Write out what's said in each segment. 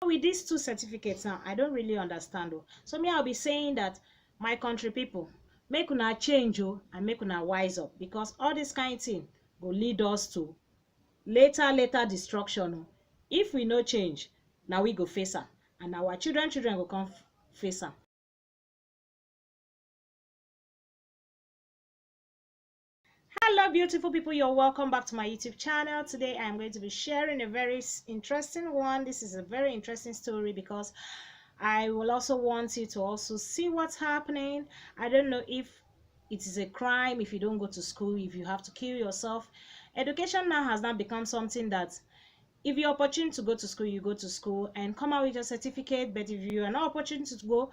With these two certificates now, I don't really understand. So me, I'll be saying that my country people, make una change and make una wise up, because all this kind of thing will lead us to later destruction. If we no change, now we go face am, and our children go come face am. Hello beautiful people, you're welcome back to my YouTube channel. Today I'm going to be sharing a very interesting one. This is a very interesting story because I will also want you to also see what's happening. I don't know if it is a crime if you don't go to school, if you have to kill yourself. Education now has now become something that if you're opportunity to go to school, you go to school and come out with your certificate. But if you are not opportunity to go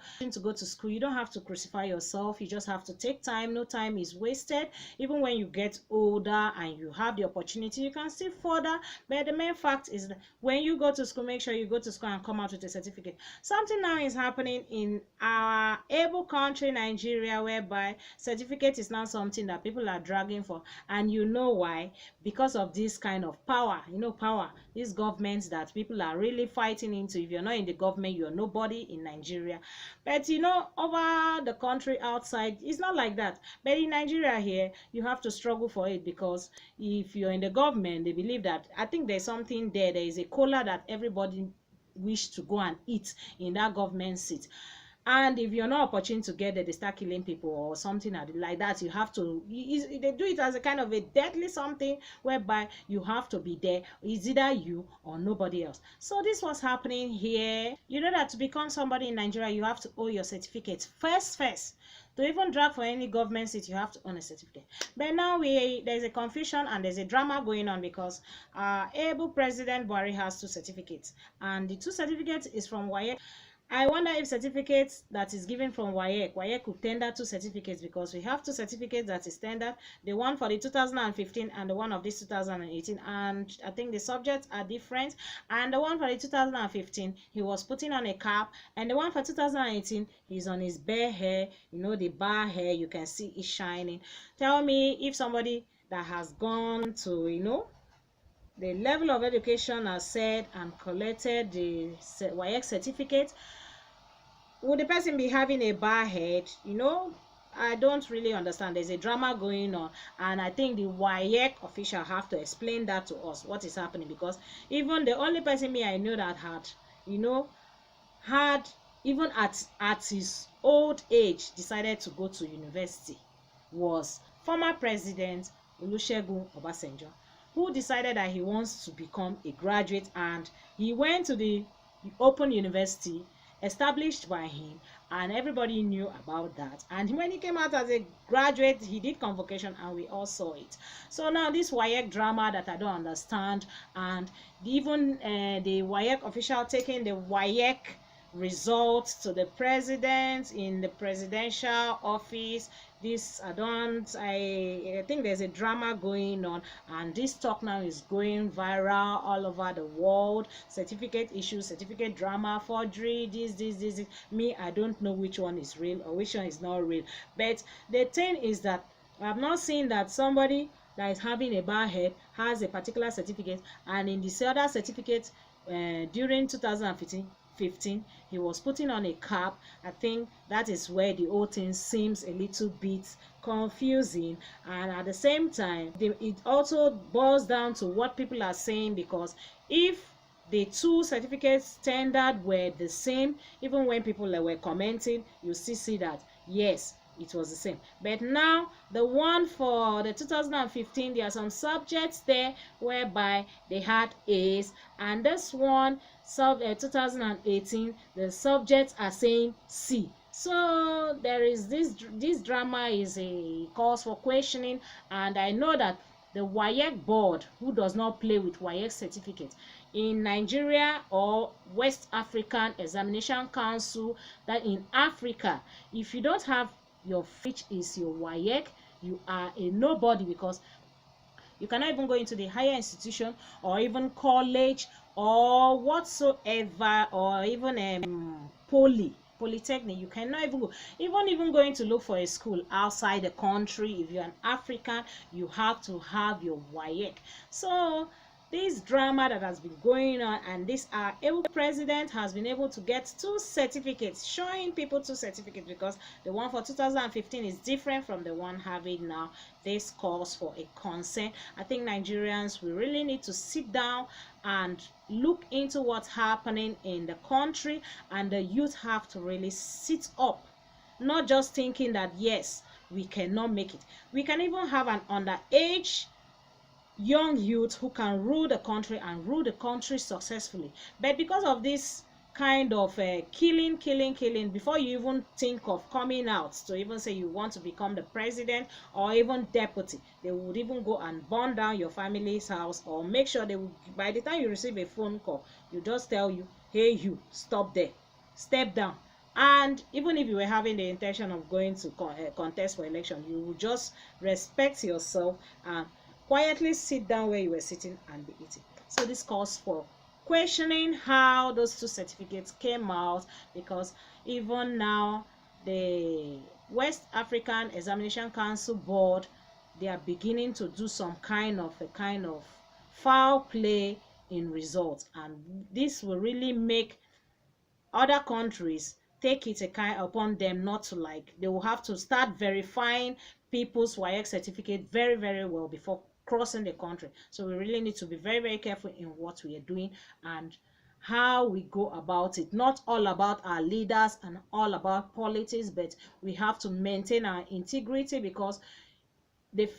to school, you don't have to crucify yourself. You just have to take time. No time is wasted. Even when you get older and you have the opportunity, you can still further. But the main fact is that when you go to school, make sure you go to school and come out with a certificate. Something now is happening in our able country, Nigeria, whereby certificate is now something that people are dragging for. And you know why? Because of this kind of power. You know, power. These governments that people are really fighting into. If you're not in the government, you're nobody in Nigeria. But you know, over the country outside, it's not like that. But in Nigeria here, you have to struggle for it, because if you're in the government, they believe that, I think there's something there. There is a cola that everybody wish to go and eat in that government seat. And if you're not opportune to get there, they start killing people or something like that. You have to, they do it as a kind of a deadly something whereby you have to be there. It's either you or nobody else. So this was happening here. You know that to become somebody in Nigeria, you have to own your certificate first. To even drag for any government seat, you have to own a certificate. But now there's a confusion and there's a drama going on, because able President Buhari has two certificates, and the two certificates is from Waec. I wonder if certificates that is given from Waec could tender two certificates, because we have two certificates that is tendered, the one for the 2015 and the one of this 2018, and I think the subjects are different. And the one for the 2015, he was putting on a cap, and the one for 2018, he's on his bare hair. You know, the bar hair, you can see it shining. Tell me if somebody that has gone to, you know, the level of education has said and collected the Waec certificate, would the person be having a bar head? You know, I don't really understand. There's a drama going on, and I think the Waec official have to explain that to us, what is happening. Because even the only person I know that had, you know, had even at his old age decided to go to university was former president Olusegun Obasanjo, who decided that he wants to become a graduate, and he went to the open university established by him, and everybody knew about that. And when he came out as a graduate, he did convocation, and we all saw it. So now this Waec drama that I don't understand, and even the Waec official taking the Waec results to the president in the presidential office. This I think there's a drama going on, and this talk now is going viral all over the world. Certificate issues, certificate drama, forgery, this. Me, I don't know which one is real or which one is not real. But the thing is that I've not seen that somebody that is having a bad head has a particular certificate, and in this other certificate during 2015 he was putting on a cap. I think that is where the whole thing seems a little bit confusing, and at the same time it also boils down to what people are saying, because if the two certificates tendered were the same, even when people were commenting, you still see that yes, it was the same. But now the one for the 2015, there are some subjects there whereby they had A's, and this one 2018, the subjects are saying C. So there is this drama is a cause for questioning, and I know that the Waec board, who does not play with Waec certificate in Nigeria or West African Examination Council, that in Africa, if you don't have your which is your Waec, you are a nobody, because you cannot even go into the higher institution or even college or whatsoever, or even polytechnic. You cannot even go, even going to look for a school outside the country. If you're an African, you have to have your Waec. So this drama that has been going on, and this our able president has been able to get 2 certificates, showing people 2 certificates, because the one for 2015 is different from the one having now. This calls for a concern. I think Nigerians, we really need to sit down and look into what's happening in the country, and the youth have to really sit up, not just thinking that yes, we cannot make it. We can even have an underage young youth who can rule the country and rule the country successfully. But because of this kind of killing, before you even think of coming out to even say you want to become the president or even deputy, they would even go and burn down your family's house, or make sure they will, by the time you receive a phone call, you just tell you, hey, you stop there, step down. And even if you were having the intention of going to contest for election, you will just respect yourself and quietly sit down where you were sitting and be eating. So this calls for questioning how those 2 certificates came out, because even now the West African Examination Council Board, they are beginning to do some kind of foul play in results, and this will really make other countries take it a kind upon them not to, like, they will have to start verifying people's Waec certificate very well before crossing the country. So we really need to be very careful in what we are doing and how we go about it. Not all about our leaders and all about politics, but we have to maintain our integrity, because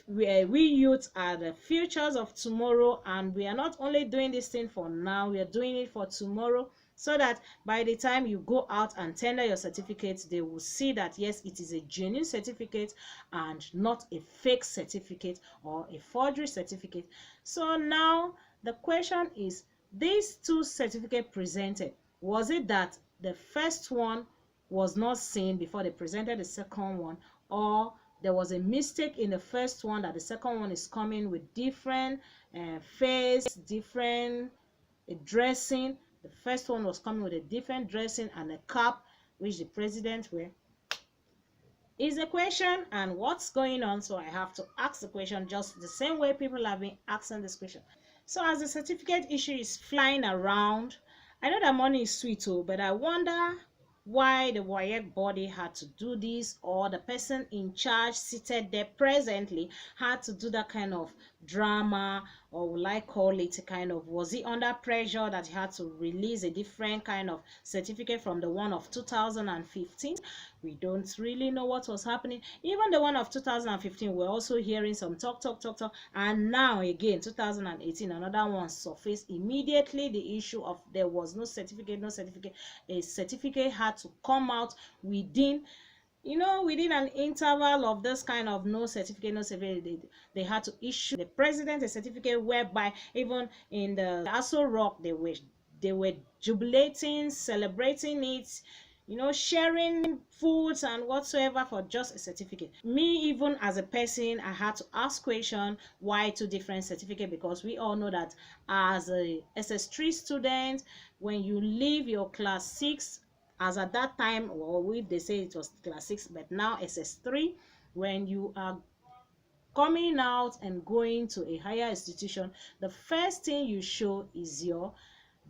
we youth are the futures of tomorrow, and we are not only doing this thing for now, we are doing it for tomorrow, so that by the time you go out and tender your certificate, they will see that yes, it is a genuine certificate and not a fake certificate or a forgery certificate. So now the question is, these 2 certificates presented, was it that the first one was not seen before they presented the second one, or there was a mistake in the first one, that the second one is coming with different face, different dressing? The first one was coming with a different dressing and a cap which the president wear, is the question. And what's going on? So I have to ask the question just the same way people have been asking this question. So as the certificate issue is flying around, I know that money is sweet, but I wonder why the Waec body had to do this, or the person in charge seated there presently had to do that kind of drama, or will I call it a kind of, was he under pressure that he had to release a different kind of certificate from the one of 2015? We don't really know what was happening. Even the one of 2015, we're also hearing some talk, and now again 2018, another one surfaced immediately. The issue of there was no certificate. A certificate had to come out within, within an interval of this kind of no certificate, they had to issue the president a certificate, whereby even in the Aso Rock, they were jubilating, celebrating it, sharing foods and whatsoever for just a certificate. Me, even as a person, I had to ask question, why 2 different certificates? Because we all know that as a SS3 student, when you leave your class 6, as at that time, or they say it was class 6, but now SS3, when you are coming out and going to a higher institution, the first thing you show is your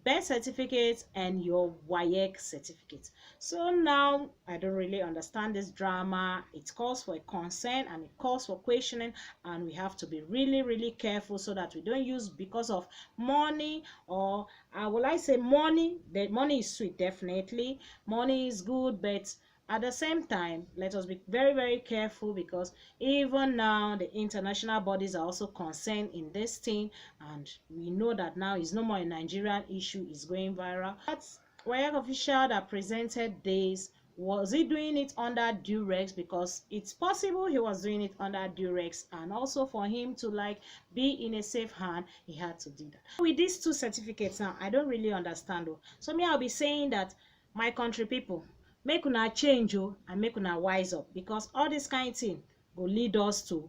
birth certificate and your Waec certificate. So now I don't really understand this drama. It calls for a concern and it calls for questioning, and we have to be really careful so that we don't use because of money, or will I say money? The money is sweet, definitely money is good, but at the same time, let us be very careful, because even now the international bodies are also concerned in this thing, and we know that now is no more a Nigerian issue, is going viral. That's Waec official that presented this. Was he doing it under duress? Because it's possible he was doing it under duress, and also for him to be in a safe hand, he had to do that. With these 2 certificates now, I don't really understand though. So me, I'll be saying that, my country people, make una change and make una wise up, because all this kind of thing go lead us to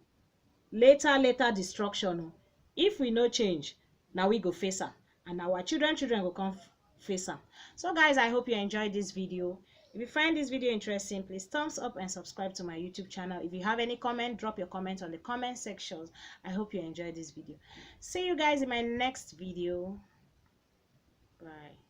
later destruction. If we no change, now we go face am, and our children go come face am. So guys, I hope you enjoyed this video. If you find this video interesting, please thumbs up and subscribe to my YouTube channel. If you have any comment, drop your comment on the comment section. I hope you enjoyed this video. See you guys in my next video. Bye.